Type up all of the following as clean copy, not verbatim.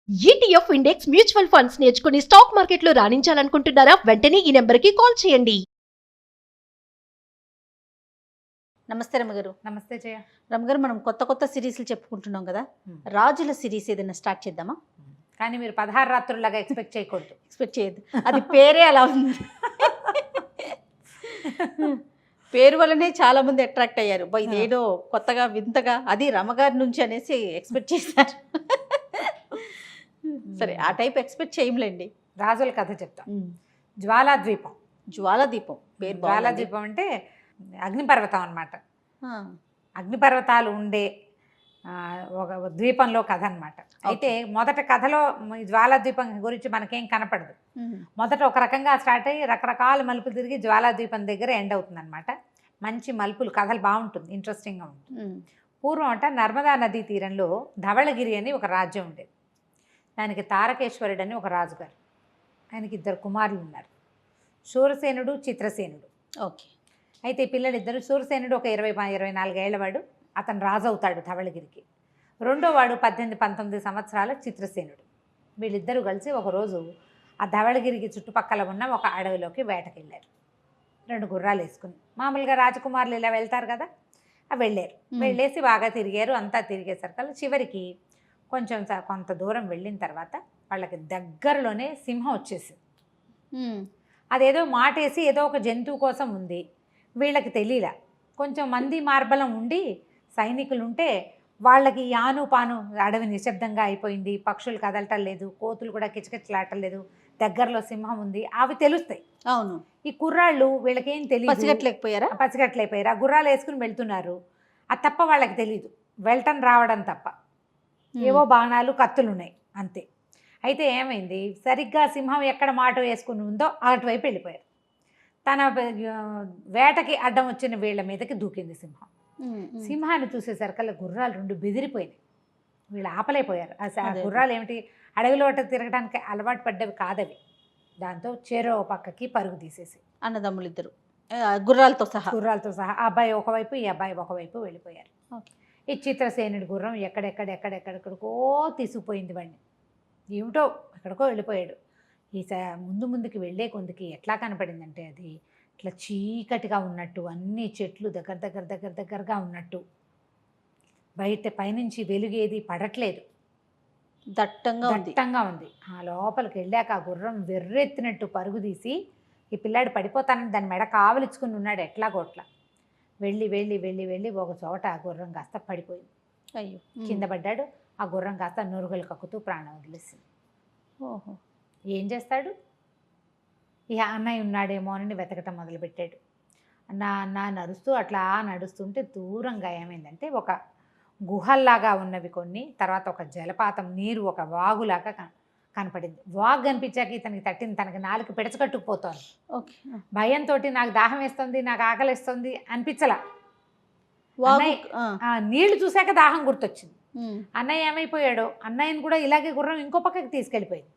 ETF index mutual funds నేర్చుకుని stock మార్కెట్లో రాణించాలనుకుంటున్నారా? వెంటనే ఈ నెంబర్కి కాల్ చేయండి. నమస్తే రమగారు. నమస్తే జయ. రమగారు, మనం కొత్త కొత్త సిరీస్లు చెప్పుకుంటున్నాం కదా, రాజుల సిరీస్ ఏదైనా స్టార్ట్ చేద్దామా? కానీ మీరు 16 రాత్రుల్లాగా ఎక్స్పెక్ట్ చేయకూడదు. ఎక్స్పెక్ట్ చేయొద్దు, అది పేరే అలా ఉంది. పేరు వల్లనే చాలా మంది అట్రాక్ట్ అయ్యారు. ఇదేదో కొత్తగా వింతగా, అది రమగారి నుంచి అనేసి ఎక్స్పెక్ట్ చేశారు. సరే, ఆ టైప్ ఎక్స్పెక్ట్ చేయలేండి. రాజుల కథ చెప్తాం. జ్వాలాద్వీపం. జ్వాలాదీపం పేరు. జ్వాలాద్వీపం అంటే అగ్నిపర్వతం అన్నమాట. అగ్నిపర్వతాలు ఉండే ఒక ద్వీపంలో కథ అన్నమాట. అయితే మొదట కథలో జ్వాలాద్వీపం గురించి మనకేం కనపడదు. మొదట ఒక రకంగా స్టార్ట్ అయ్యి రకరకాల మలుపులు తిరిగి జ్వాలాద్వీపం దగ్గర ఎండ్ అవుతుంది అనమాట. మంచి మలుపులు, కథలు బాగుంటుంది, ఇంట్రెస్టింగ్గా ఉంటుంది. పూర్వం అంట నర్మదా నదీ తీరంలో ధవళగిరి అని ఒక రాజ్యం ఉండేది. దానికి తారకేశ్వరుడు అని ఒక రాజుగారు. ఆయనకి 2 కుమారులు ఉన్నారు, శూరసేనుడు, చిత్రసేనుడు. ఓకే. అయితే ఈ పిల్లలిద్దరు, శూరసేనుడు ఒక 24 ఏళ్లవాడు, అతను రాజు అవుతాడు ధవళగిరికి. రెండో వాడు 18-19 సంవత్సరాల చిత్రసేనుడు. వీళ్ళిద్దరూ కలిసి ఒకరోజు ఆ ధవళగిరికి చుట్టుపక్కల ఉన్న ఒక అడవిలోకి వేటకెళ్ళారు. 2 గుర్రాలు వేసుకుని. మామూలుగా రాజకుమారులు ఇలా వెళ్తారు కదా, వెళ్ళారు. వెళ్ళేసి బాగా తిరిగారు. అంతా తిరిగేసరికల్లా చివరికి కొంత దూరం వెళ్ళిన తర్వాత వాళ్ళకి దగ్గరలోనే సింహం వచ్చేసింది. అదేదో మాటేసి ఏదో ఒక జంతువు కోసం ఉంది, వీళ్ళకి తెలియలా. కొంచెం మంది మార్బలం ఉండి సైనికులు ఉంటే వాళ్ళకి యాను పాను అడవి నిశ్శబ్దంగా అయిపోయింది. పక్షులు కదలటం లేదు, కోతులు కూడా కిచకిచలాటలేదు, దగ్గరలో సింహం ఉంది, అవి తెలుస్తాయి. అవును. ఈ కుర్రాళ్ళు వీళ్ళకేం తెలియదు, పసిగట్లేకపోయారా? ఆ గుర్రాలు వేసుకుని వెళ్తున్నారు. అది తప్ప వాళ్ళకి తెలియదు, వెళ్ళటం రావడం తప్ప. ఏవో బాణాలు, కత్తులు ఉన్నాయి అంతే. అయితే ఏమైంది, సరిగ్గా సింహం ఎక్కడ మాట వేసుకుని ఉందో అటువైపు వెళ్ళిపోయారు. తన వేటకి అడ్డం వచ్చిన వీళ్ళ మీదకి దూకింది సింహం. సింహాన్ని చూసేసరికల్లా గుర్రాలు 2 బెదిరిపోయినాయి. వీళ్ళు ఆపలేకపోయారు. ఆ గుర్రాలు ఏమిటి, అడవిలో తిరగడానికి అలవాటు పడ్డవి కాదవి. దాంతో చెరో పక్కకి పరుగు తీసేసి అన్నదమ్ములు ఇద్దరు గుర్రాలతో సహా ఆ అబ్బాయి ఒకవైపు, ఈ అబ్బాయి ఒకవైపు వెళ్ళిపోయారు. ఈ చిత్రసేనుడి గుర్రం ఎక్కడెక్కడికో తీసుకుపోయింది వాడిని. ఏమిటో ఎక్కడికో వెళ్ళిపోయాడు. ఈ ముందుకి వెళ్ళే కొందికి ఎట్లా కనపడిందంటే, అది ఇట్లా చీకటిగా ఉన్నట్టు, అన్ని చెట్లు దగ్గరగా ఉన్నట్టు, బయట పైనుంచి వెలుగేది పడట్లేదు, దట్టంగా ఉంది. ఆ లోపలికి వెళ్ళాక ఆ గుర్రం వెర్రెత్తినట్టు పరుగు తీసి, ఈ పిల్లాడు పడిపోతానని దాని మెడ కావలించుకుని ఉన్నాడు. ఎట్లాగోట్లా వెళ్ళి ఒక చోట ఆ గుర్రం కాస్త పడిపోయింది. అయ్యో, కింద పడ్డాడు. ఆ గుర్రం కాస్త నురుగులు కక్కుతూ ప్రాణం వదిలేసింది. ఓహో. ఏం చేస్తాడు, ఇక అన్నయ్య ఉన్నాడేమో అని వెతకటం మొదలుపెట్టాడు. అన్న నడుస్తూ అట్లా నడుస్తుంటే దూరంగా ఏమైందంటే, ఒక గుహల్లాగా ఉన్నవి కొన్ని, తర్వాత ఒక జలపాతం, నీరు ఒక వాగులాగా కనపడింది. వాగు కనిపించాక ఇతనికి తనకి నాలుగు పిడచకట్టుకుపోతోంది. ఓకే. భయంతో నాకు దాహం వేస్తుంది, నాకు ఆకలిస్తుంది అనిపించలా. నీళ్లు చూశాక దాహం గుర్తొచ్చింది. అన్నయ్య ఏమైపోయాడో, అన్నయ్యని కూడా ఇలాగే గుర్రం ఇంకో పక్కకి తీసుకెళ్ళిపోయింది.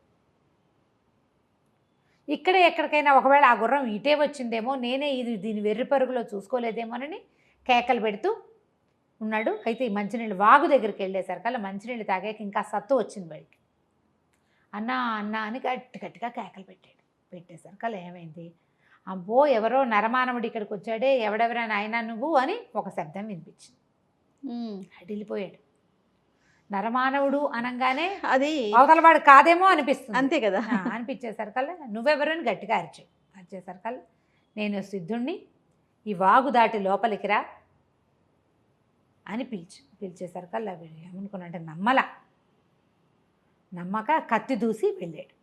ఇక్కడే ఎక్కడికైనా ఒకవేళ ఆ గుర్రం ఇటే వచ్చిందేమో, నేనే దీని వెర్రి పరుగులో చూసుకోలేదేమోనని కేకలు పెడుతూ ఉన్నాడు. అయితే ఈ మంచినీళ్ళు వాగు దగ్గరికి వెళ్ళేసరికల్లా మంచినీళ్ళు తాగాక ఇంకా సత్తు వచ్చింది బయటికి. అన్నా అని గట్టిగా కేకలు పెట్టేసరికల్లా ఏమైంది, అబ్బో ఎవరో నరమానవుడు ఇక్కడికి వచ్చాడే, ఎవడెవరా నాయనా నువ్వు అని ఒక శబ్దం వినిపించింది. అడిలిపోయాడు. నరమానవుడు అనగానే అది అవతలవాడు కాదేమో అనిపిస్తుంది, అంతే కదా. అనిపించేసరికల్లా నువ్వెవరని గట్టిగా అరిచేసరికల్లా, నేను సిద్ధుణ్ణి, ఈ వాగు దాటి లోపలికి రా అని పిలిచేసరికల్లా ఏమనుకున్నాడంటే, నమ్మక కత్తి దూసి వెళ్ళాడు.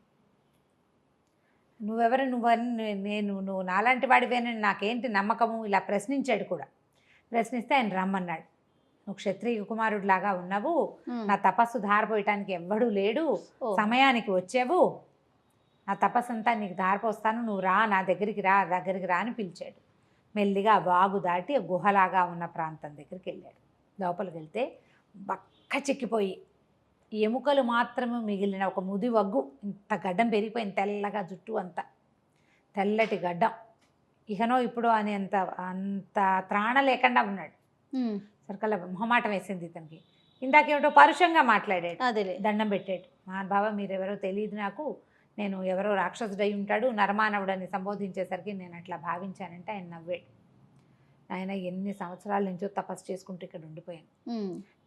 నువ్వు నాలాంటి వాడివేనని నాకేంటి నమ్మకము, ఇలా ప్రశ్నించాడు కూడా. ప్రశ్నిస్తే ఆయన రమ్మన్నాడు. నువ్వు క్షత్రియ కుమారుడిలాగా ఉన్నావు, నా తపస్సు ధారపోయటానికి ఎవ్వడూ లేడు, సమయానికి వచ్చావు, నా తపస్సు అంతా నీకు ధారపోస్తాను, నువ్వు రా, నా దగ్గరికి రా అని పిలిచాడు. మెల్లిగా వాగు దాటి గుహలాగా ఉన్న ప్రాంతం దగ్గరికి వెళ్ళాడు. లోపలికి వెళ్తే బక్క చిక్కిపోయి ఎముకలు మాత్రమే మిగిలిన ఒక ముది వగ్గు, ఇంత గడ్డం పెరిగిపోయింది, తెల్లగా జుట్టు అంతా తెల్లటి గడ్డం. ఇకనో ఇప్పుడు అని అంత త్రాణ లేకుండా ఉన్నాడు. సరికల్లా మొహమాటం వేసింది ఇతనికి. ఇందాకేమిటో పరుషంగా మాట్లాడాడు, అదేలే. దండం పెట్టాడు. మహానుభావ మీరెవరో తెలియదు నాకు, నేను ఎవరో రాక్షసుడై ఉంటాడు నరమానవుడని సంబోధించేసరికి నేను అట్లా భావించానంటే ఆయన నవ్వాడు. ఆయన ఎన్ని సంవత్సరాల నుంచో తపస్సు చేసుకుంటూ ఇక్కడ ఉండిపోయాను,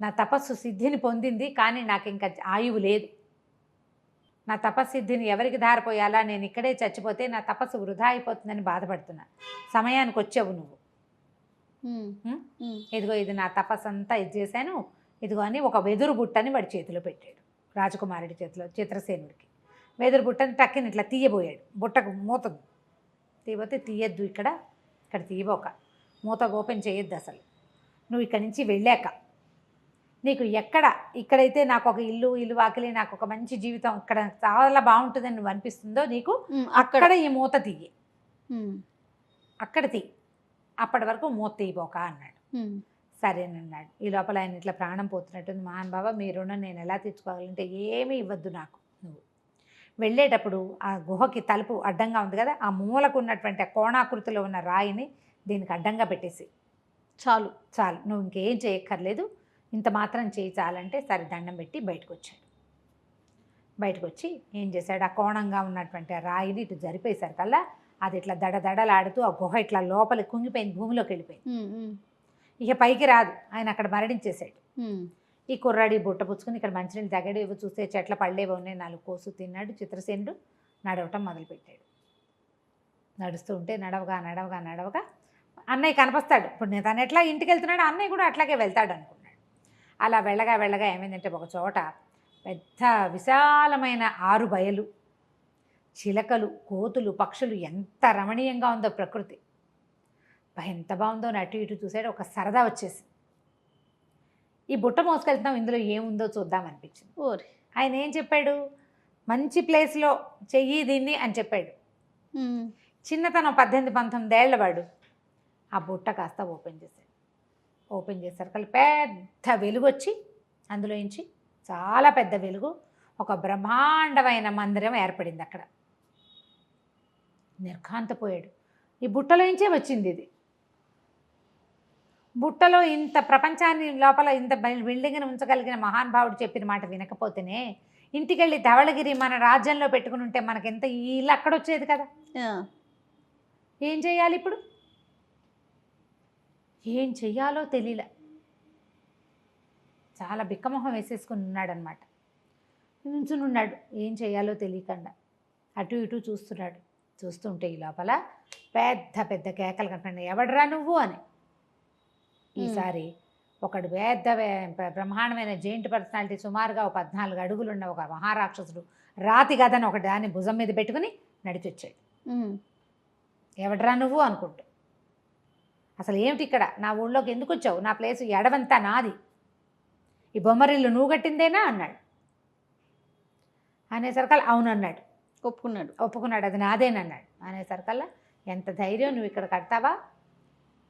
నా తపస్సు సిద్ధిని పొందింది, కానీ నాకు ఇంకా ఆయువు లేదు. నా తపస్సిద్ధిని ఎవరికి ధారపోయాలా, నేను ఇక్కడే చచ్చిపోతే నా తపస్సు వృధా అయిపోతుందని బాధపడుతున్నా. సమయానికి వచ్చావు నువ్వు, ఇదిగో ఇది నా తపస్సు అంతా ఇది చేశాను, ఇదిగో అని ఒక వెదురు బుట్టని వాడి చేతిలో పెట్టాడు, రాజకుమారుడి చేతిలో, చిత్రసేనుడికి. వెదురు బుట్టని టక్కిని ఇట్లా తీయబోయాడు, బుట్టకు మూత తీయబోతే తీయద్దు, ఇక్కడ తీయబోక, మూత ఓపెన్ చేయొద్దు అసలు. నువ్వు ఇక్కడి నుంచి వెళ్ళాక నీకు ఇక్కడైతే నాకు ఒక ఇల్లు వాకిలి, నాకు ఒక మంచి జీవితం, ఇక్కడ చాలా బాగుంటుందని నువ్వు అనిపిస్తుందో నీకు, అక్కడ ఈ మూత తీయి, అక్కడ తీ, అప్పటి వరకు మూత తీయబోక అన్నాడు. సరేనన్నాడు. ఈ లోపల ఆయన ఇట్లా ప్రాణం పోతున్నట్టుంది. మహానుభావ మీ రుణం నేను ఎలా తీర్చుకోవాలంటే ఏమీ ఇవ్వద్దు నాకు, నువ్వు వెళ్ళేటప్పుడు ఆ గుహకి తలుపు అడ్డంగా ఉంది కదా, ఆ మూలకు ఉన్నటువంటి ఆ కోణాకృతిలో ఉన్న రాయిని దీనికి అడ్డంగా పెట్టేసి చాలు, నువ్వు ఇంకేం చేయక్కర్లేదు, ఇంత మాత్రం చేయి చాలంటే సరే దండం పెట్టి బయటకు వచ్చాడు. బయటకు వచ్చి ఏం చేశాడు, ఆ కోణంగా ఉన్నటువంటి ఆ రాయిని ఇటు జరిపేసరికల్లా అది ఇట్లా దడదడలాడుతూ ఆ గుహ ఇట్లా లోపలికి కుంగిపోయింది, భూమిలోకి వెళ్ళిపోయింది. ఇక పైకి రాదు, ఆయన అక్కడ మరణించేశాడు. ఈ కుర్రాడి బుట్ట పుచ్చుకుని ఇక్కడ మంచినీళ్ళు తగ్గడు, ఇవి చూస్తే చెట్ల పళ్ళేవి ఉన్నాయి, 4 కోసు తిన్నాడు. చిత్రసేనుడు నడవటం మొదలుపెట్టాడు. నడుస్తూ ఉంటే నడవగా అన్నయ్య కనిపిస్తాడు. ఇప్పుడు నేను తను ఎట్లా ఇంటికి వెళ్తున్నాడు, అన్నయ్య కూడా అట్లాగే వెళ్తాడు అనుకున్నాడు. అలా వెళ్ళగా ఏమైందంటే ఒక చోట పెద్ద విశాలమైన 6 బయలు, చిలకలు, కోతులు, పక్షులు, ఎంత రమణీయంగా ఉందో ప్రకృతి. ఎంత బాగుందో అటు ఇటు చూసాడు. ఒక సరదా వచ్చేసి ఈ బుట్ట మోసుకెళ్తున్నాం, ఇందులో ఏముందో చూద్దాం అనిపించింది. ఆయన ఏం చెప్పాడు, మంచి ప్లేస్లో చెయ్యి దీన్ని అని చెప్పాడు. చిన్నతనం 18-19 ఏళ్ల వాడు ఆ బుట్ట కాస్త ఓపెన్ చేశాడు. ఓపెన్ చేసరికి పెద్ద వెలుగు వచ్చి అందులోంచి చాలా పెద్ద వెలుగు, ఒక బ్రహ్మాండమైన మందిరం ఏర్పడింది అక్కడ. నిర్ఘాంతపోయాడు. ఈ బుట్టలోంచే వచ్చింది ఇది. బుట్టలో ఇంత ప్రపంచాన్ని లోపల ఇంత బిల్డింగ్ని ఉంచగలిగిన మహానుభావుడు చెప్పిన మాట వినకపోతేనే ఇంటికెళ్ళి ధవళగిరి మన రాజ్యంలో పెట్టుకుని ఉంటే మనకెంత ఇల్లు అక్కడ వచ్చేది కదా. ఏం చేయాలి ఇప్పుడు, ఏం చెయ్యాలో తెలియలే. చాలా బిక్కమొహం వేసేసుకుని ఉన్నాడనమాట. నుంచునున్నాడు, ఏం చేయాలో తెలియకుండా అటు ఇటు చూస్తున్నాడు. చూస్తుంటే ఈ లోపల పెద్ద పెద్ద కేకలు కనపడినాయి, ఎవడరా నువ్వు అని. ఈసారి ఒకడు పెద్ద బ్రహ్మాండమైన జెయింట్ పర్సనాలిటీ, సుమారుగా 14 అడుగులున్న ఒక మహారాక్షసుడు రాతి గదని ఒక దాన్ని భుజం మీద పెట్టుకుని నడిచొచ్చాడు. ఎవడరా నువ్వు అనుకుంటూ, అసలు ఏమిటి ఇక్కడ, నా ఊళ్ళోకి ఎందుకు వచ్చావు, నా ప్లేసు ఎడవంతా నాది, ఈ బొమ్మరిల్లు నువ్వు కట్టిందేనా అన్నాడు. అనేసరికల్లా అవునన్నాడు, ఒప్పుకున్నాడు, అది నాదేనన్నాడు. అనేసరికల్లా ఎంత ధైర్యం, నువ్వు ఇక్కడ కడతావా,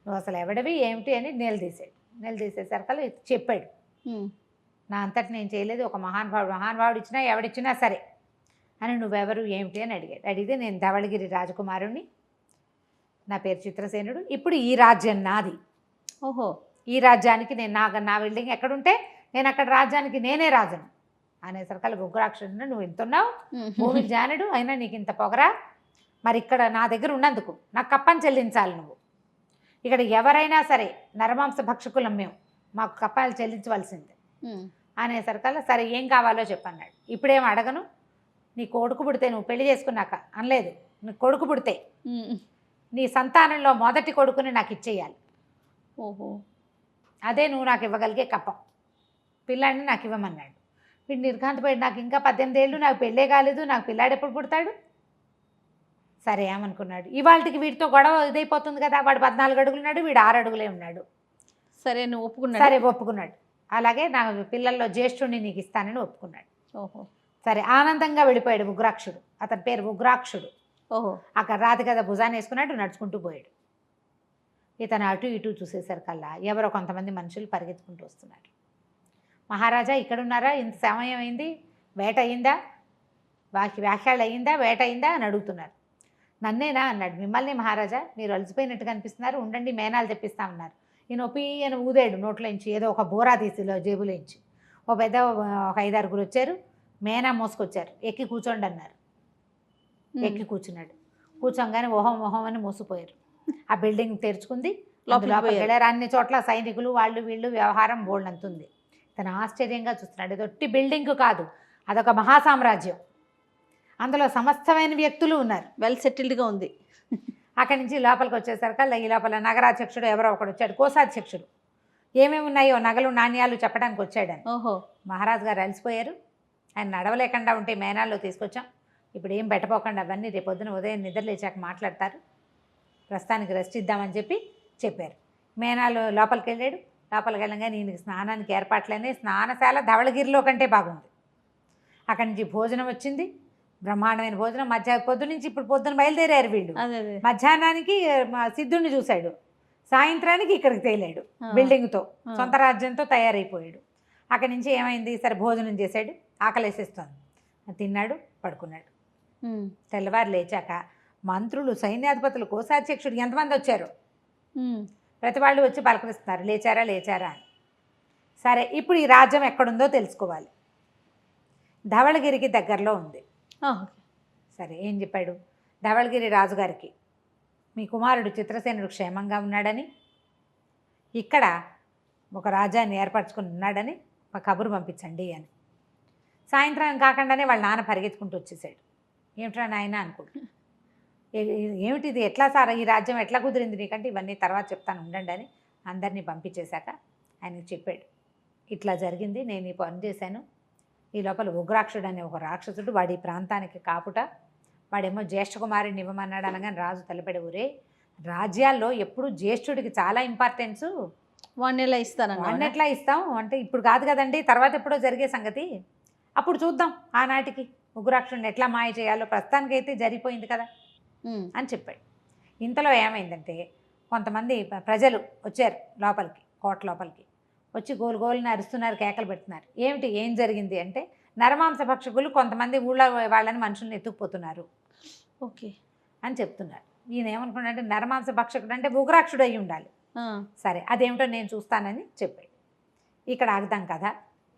నువ్వు అసలు ఎవడివి ఏమిటి అని నిలదీసేసరికల్లా చెప్పాడు. నా అంతటి నేను చేయలేదు, ఒక మహానుభావుడు ఇచ్చినా ఎవడిచ్చినా సరే అని, నువ్వెవరు ఏమిటి అని అడిగితే నేను ధవళగిరి రాజకుమారుణ్ణి, నా పేరు చిత్రసేనుడు, ఇప్పుడు ఈ రాజ్యం నాది. ఓహో, ఈ రాజ్యానికి నేను నా బిల్డింగ్ ఎక్కడుంటే నేను అక్కడ రాజ్యానికి నేనే రాజును. అనేసరికల్లా ఉగ్రాక్షుడు, నువ్వు ఎంతున్నావు, భూమి జానుడు అయినా నీకు ఇంత పొగరా, మరి ఇక్కడ నా దగ్గర ఉన్నందుకు నాకు కప్పని చెల్లించాలి నువ్వు. ఇక్కడ ఎవరైనా సరే నరమాంస భక్షకులం మేము, మాకు కప్పాలు చెల్లించవలసిందే. అనేసరికల్లా సరే ఏం కావాలో చెప్పన్నాడు. ఇప్పుడేం అడగను, నీ కొడుకు పుడితే, నువ్వు పెళ్లి చేసుకున్నాక అనలేదు, నీ కొడుకు పుడితే నీ సంతానంలో మొదటి కొడుకుని నాకు ఇచ్చేయాలి. ఓహో, అదే నువ్వు నాకు ఇవ్వగలిగే కప్పం, పిల్లాడిని నాకు ఇవ్వమన్నాడు. వీడు నిర్ఘాంతపోయాడు, నాకు ఇంకా 18 ఏళ్ళు, నాకు పెళ్ళే కాలేదు, నాకు పిల్లాడు ఎప్పుడు పుడతాడు. సరే ఏమనుకున్నాడు, ఇవాళకి వీడితో గొడవ ఇదైపోతుంది కదా, వాడు 14 అడుగులున్నాడు, వీడు 6 అడుగులే ఉన్నాడు. సరే నువ్వు ఒప్పుకున్నాడు. సరే ఒప్పుకున్నాడు. అలాగే నా పిల్లల్లో జ్యేష్ఠుడిని నీకు ఇస్తానని ఒప్పుకున్నాడు. ఓహో, సరే ఆనందంగా వెళ్ళిపోయాడు ఉగ్రాక్షుడు. అతని పేరు ఉగ్రాక్షుడు. ఓహో, అక్కడ రాతి కదా భుజాన్ని వేసుకున్నాడు, నడుచుకుంటూ పోయాడు. ఇతను అటు ఇటు చూసేసరికల్లా ఎవరో కొంతమంది మనుషులు పరిగెత్తుకుంటూ వస్తున్నారు. మహారాజా ఇక్కడున్నారా, ఇంత సమయం అయింది, వేట అయిందా, వ్యాఖ్యలు అయిందా, వేట అయిందా అని అడుగుతున్నారు. నన్నేనా అన్నాడు. మిమ్మల్ని మహారాజా, మీరు అలసిపోయినట్టుగా అనిపిస్తున్నారు, ఉండండి మేనాలు తెప్పిస్తామన్నారు. ఈయన ఊదాడు నోట్లోంచి ఏదో ఒక బోరా తీసిలో జేబులోంచి. ఒక 5-6 వచ్చారు. మేనా మోసుకొచ్చారు. ఎక్కి కూర్చోండి అన్నారు. ఎక్కి కూర్చున్నాడు. కూర్చోగానే మొహం అని మోసిపోయారు. ఆ బిల్డింగ్ తెరుచుకుంది. లోపలికి వెళ్ళారు. అన్ని చోట్ల సైనికులు వాళ్ళు వీళ్ళు వ్యవహారం బోల్డంతుంది. తను ఆశ్చర్యంగా చూస్తున్నాడు. ఇది ఒట్టి బిల్డింగ్ కాదు, అదొక మహాసామ్రాజ్యం. అందులో సమస్తమైన వ్యక్తులు ఉన్నారు. వెల్ సెటిల్డ్గా ఉంది. అక్కడి నుంచి లోపలికి వచ్చేసరికి ఈ లోపల నగరాధ్యక్షుడు ఎవరో ఒకడు వచ్చాడు, కోశాధ్యక్షుడు. ఏమేమి ఉన్నాయో నగలు నాణ్యాలు చెప్పడానికి వచ్చాడని. ఓహో. మహారాజు గారు అలసిపోయారు. ఆయన నడవలేకుండా ఉంటే మేనాల్లో తీసుకొచ్చాం. ఇప్పుడు ఏం పెట్టపోకుండా అవన్నీ రేపొద్దున ఉదయం నిద్రలేచాక మాట్లాడతారు, ప్రస్తుతానికి రెస్ట్ ఇద్దామని చెప్పారు. మేనాలు లోపలికి వెళ్ళాడు. లోపలికి వెళ్ళగానే ఈయనకి స్నానానికి ఏర్పాట్లనే స్నానశాల ధవళగిరిలో కంటే బాగుంది. అక్కడి నుంచి భోజనం వచ్చింది, బ్రహ్మాండమైన భోజనం. పొద్దు నుంచి ఇప్పుడు పొద్దున బయలుదేరారు వీళ్ళు. మధ్యాహ్నానికి సిద్ధుడిని చూశాడు, సాయంత్రానికి ఇక్కడికి తేలాడు. బిల్డింగ్తో సొంత రాజ్యంతో తయారైపోయాడు. అక్కడి నుంచి ఏమైంది, సరే భోజనం చేశాడు, ఆకలేసేస్తుంది, తిన్నాడు, పడుకున్నాడు. తెల్లవారు లేచాక మంత్రులు, సైన్యాధిపతులు, కోశాధ్యక్షుడు ఎంతమంది వచ్చారు, ప్రతి వాళ్ళు వచ్చి పలకరిస్తున్నారు, లేచారా అని. సరే ఇప్పుడు ఈ రాజ్యం ఎక్కడుందో తెలుసుకోవాలి. ధవళగిరికి దగ్గరలో ఉంది. సరే ఏం చెప్పాడు, ధవళగిరి రాజుగారికి మీ కుమారుడు చిత్రసేనుడు క్షేమంగా ఉన్నాడని, ఇక్కడ ఒక రాజ్యాన్ని ఏర్పరచుకుని ఉన్నాడని ఒక కబురు పంపించండి అని. సాయంత్రం కాకుండానే వాళ్ళ నాన్న పరిగెత్తుకుంటూ వచ్చేసాడు. ఏమిట్రా నాయన అనుకుంటున్నా, ఏమిటిది, ఎట్లా సార్ ఈ రాజ్యం ఎట్లా కుదిరింది నీకంటే, ఇవన్నీ తర్వాత చెప్తాను ఉండండి అని అందరినీ పంపించేశాక ఆయనకు చెప్పాడు, ఇట్లా జరిగింది, నేను ఈ పని చేశాను. ఈ లోపల ఉగ్రాక్షుడు అనే ఒక రాక్షసుడు వాడి ప్రాంతానికి కాపుట, వాడేమో జ్యేష్ఠ కుమారుడిని ఇవ్వమన్నాడు. అనగానే రాజు తలపడి, ఊరే రాజ్యాల్లో ఎప్పుడు జ్యేష్ఠుడికి చాలా ఇంపార్టెన్సు, వాడిని ఎట్లా ఇస్తాం అంటే ఇప్పుడు కాదు కదండి, తర్వాత ఎప్పుడో జరిగే సంగతి, అప్పుడు చూద్దాం ఆనాటికి ఉగ్రాక్షుడిని ఎట్లా మాయ చేయాలో, ప్రస్తుతానికైతే జరిగిపోయింది కదా అని చెప్పాడు. ఇంతలో ఏమైందంటే కొంతమంది ప్రజలు వచ్చారు లోపలికి, కోట లోపలికి వచ్చి గోలుని అరుస్తున్నారు, కేకలు పెడుతున్నారు. ఏం జరిగింది అంటే, నరమాంస భక్షకులు కొంతమంది ఊళ్ళో వాళ్ళని మనుషుల్ని ఎత్తుకుపోతున్నారు ఓకే అని చెప్తున్నారు. ఈయన ఏమనుకున్నాడంటే, నరమాంస భక్షకుడు అంటే ఉగ్రాక్షుడు అయి ఉండాలి. సరే అదేమిటో నేను చూస్తానని చెప్పాడు. ఇక్కడ ఆగుతాం కథ.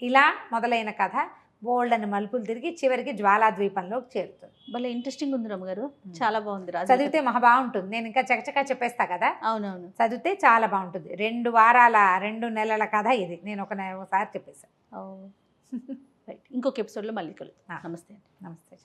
ఇలా మొదలైన కథ బోల్డ్ అని మలుపులు తిరిగి చివరికి జ్వాలాద్వీపంలోకి చేరుతుంది. భలే ఇంట్రెస్టింగ్ ఉంది రమ్మగారు, చాలా బాగుంది. చదివితే మహా బాగుంటుంది. నేను ఇంకా చకచకా చెప్పేస్తా కదా. అవునవును, చదివితే చాలా బాగుంటుంది. 2 నెలల కథ ఇది. నేను ఒకసారి చెప్పేశాను. రైట్, ఇంకొక ఎపిసోడ్లో మళ్ళీ కలుద్దాం. నమస్తే. నమస్తే.